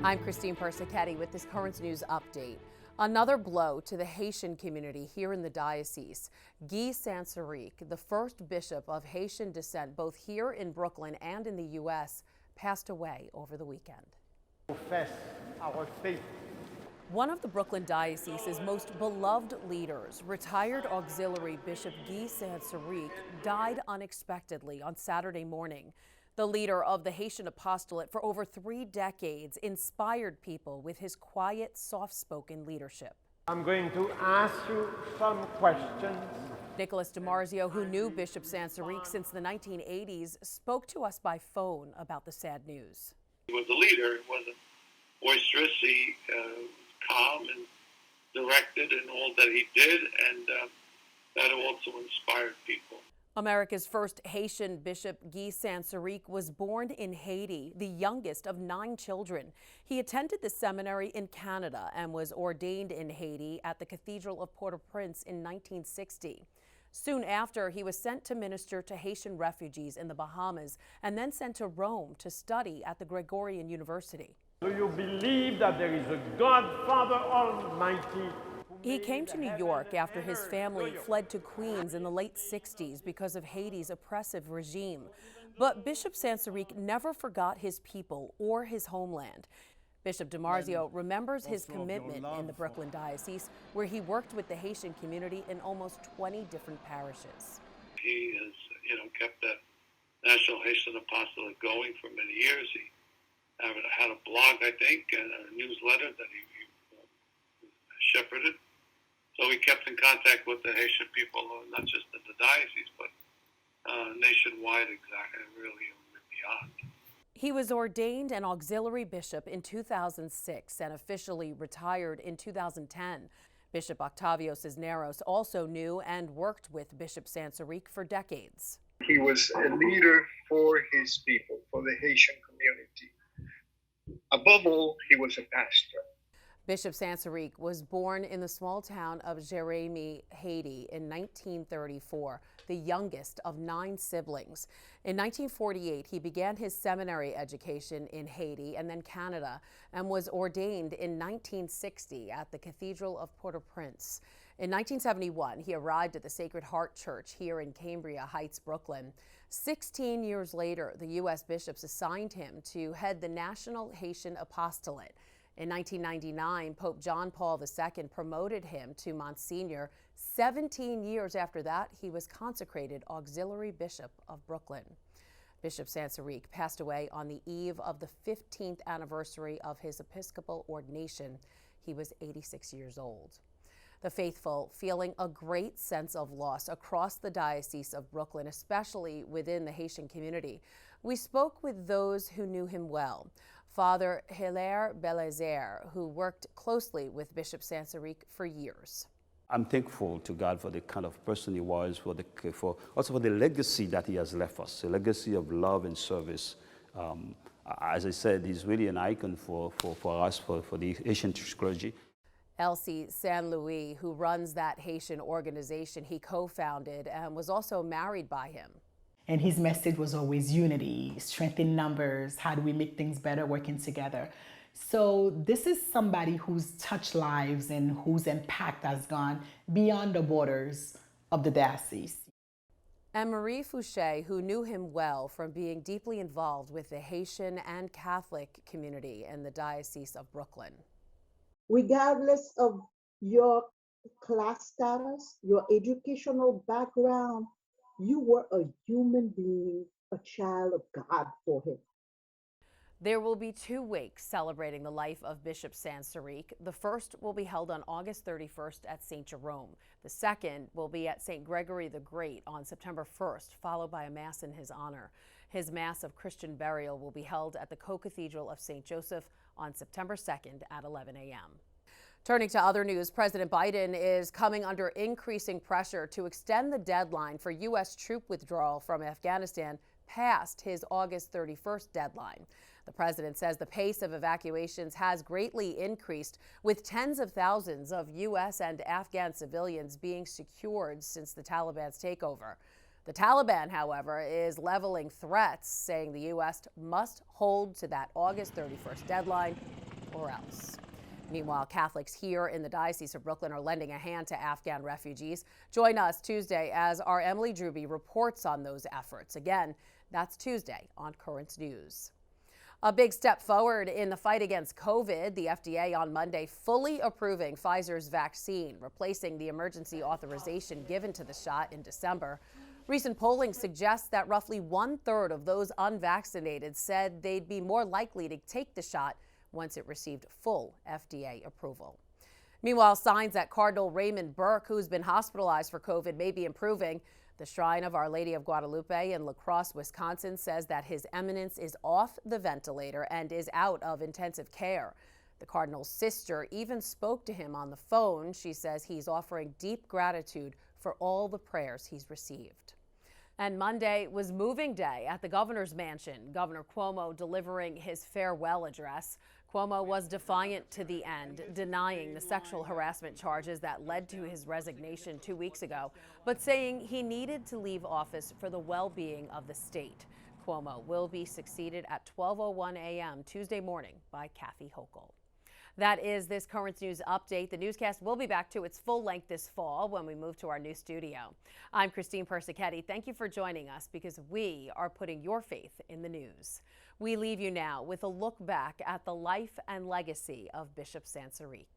I'm Christine Persichetti with this current news update. Another blow to the Haitian community here in the diocese. Guy Sansaricq, the first bishop of Haitian descent both here in Brooklyn and in the U.S., passed away over the weekend. Profess our faith. One of the Brooklyn diocese's most beloved leaders, retired auxiliary Bishop Guy Sansaricq, died unexpectedly on Saturday morning. The leader of the Haitian apostolate for over 3 decades inspired people with his quiet, soft-spoken leadership. I'm going to ask you some questions. Nicholas DiMarzio, who knew Bishop Sansaricq since the 1980s, spoke to us by phone about the sad news. He was a leader. He wasn't boisterous. He was calm and directed in all that he did, and that also inspired people. America's first Haitian Bishop Guy Sansaricq was born in Haiti, the youngest of 9 children. He attended the seminary in Canada and was ordained in Haiti at the Cathedral of Port-au-Prince in 1960. Soon after, he was sent to minister to Haitian refugees in the Bahamas and then sent to Rome to study at the Gregorian University. Do you believe that there is a God, Father Almighty? He came to New York after his family fled to Queens in the late 60s because of Haiti's oppressive regime. But Bishop Sansaricq never forgot his people or his homeland. Bishop DiMarzio remembers his commitment in the Brooklyn diocese, where he worked with the Haitian community in almost 20 different parishes. He has, kept that National Haitian Apostolate going for many years. He had a blog, I think, and a newsletter that he shepherded. So we kept in contact with the Haitian people, not just in the diocese, but nationwide, exactly, and really beyond. He was ordained an auxiliary bishop in 2006 and officially retired in 2010. Bishop Octavio Cisneros also knew and worked with Bishop Sansaricq for decades. He was a leader for his people, for the Haitian community. Above all, he was a pastor. Bishop Sansaricq was born in the small town of Jérémie, Haiti in 1934, the youngest of 9 siblings. In 1948, he began his seminary education in Haiti and then Canada and was ordained in 1960 at the Cathedral of Port-au-Prince. In 1971, he arrived at the Sacred Heart Church here in Cambria Heights, Brooklyn. 16 years later, the U.S. bishops assigned him to head the National Haitian Apostolate. In 1999, Pope John Paul II promoted him to Monsignor. 17 years after that, he was consecrated Auxiliary Bishop of Brooklyn. Bishop Sansaricq passed away on the eve of the 15th anniversary of his episcopal ordination. He was 86 years old. The faithful feeling a great sense of loss across the Diocese of Brooklyn, especially within the Haitian community. We spoke with those who knew him well. Father Hilaire Belazer, who worked closely with Bishop Sansaricq for years. I'm thankful to God for the kind of person he was, also for the legacy that he has left us, a legacy of love and service. As I said, he's really an icon for us, for the Haitian clergy. Elsie San Louis, who runs that Haitian organization he co-founded and was also married by him. And his message was always unity, strength in numbers, how do we make things better working together. So this is somebody who's touched lives and whose impact has gone beyond the borders of the diocese. And Marie Fouché, who knew him well from being deeply involved with the Haitian and Catholic community in the Diocese of Brooklyn. Regardless of your class status, your educational background, you were a human being, a child of God for him. There will be 2 wakes celebrating the life of Bishop Sansaricq. The first will be held on August 31st at St. Jerome. The second will be at St. Gregory the Great on September 1st, followed by a Mass in his honor. His Mass of Christian burial will be held at the Co-Cathedral of St. Joseph on September 2nd at 11 a.m. Turning to other news, President Biden is coming under increasing pressure to extend the deadline for U.S. troop withdrawal from Afghanistan past his August 31st deadline. The president says the pace of evacuations has greatly increased, with tens of thousands of U.S. and Afghan civilians being secured since the Taliban's takeover. The Taliban, however, is leveling threats, saying the U.S. must hold to that August 31st deadline or else. Meanwhile, Catholics here in the Diocese of Brooklyn are lending a hand to Afghan refugees. Join us Tuesday as our Emily Druby reports on those efforts. Again, that's Tuesday on Currents News. A big step forward in the fight against COVID. The FDA on Monday fully approving Pfizer's vaccine, replacing the emergency authorization given to the shot in December. Recent polling suggests that roughly 1/3 of those unvaccinated said they'd be more likely to take the shot once it received full FDA approval. Meanwhile, signs that Cardinal Raymond Burke, who's been hospitalized for COVID, may be improving. The Shrine of Our Lady of Guadalupe in La Crosse, Wisconsin, says that His Eminence is off the ventilator and is out of intensive care. The Cardinal's sister even spoke to him on the phone. She says he's offering deep gratitude for all the prayers he's received. And Monday was moving day at the governor's mansion. Governor Cuomo delivering his farewell address. Cuomo was defiant to the end, denying the sexual harassment charges that led to his resignation 2 weeks ago, but saying he needed to leave office for the well-being of the state. Cuomo will be succeeded at 12:01 a.m. Tuesday morning by Kathy Hochul. That is this Currents News update. The newscast will be back to its full length this fall when we move to our new studio. I'm Christine Persichetti. Thank you for joining us because we are putting your faith in the news. We leave you now with a look back at the life and legacy of Bishop Sansaricq.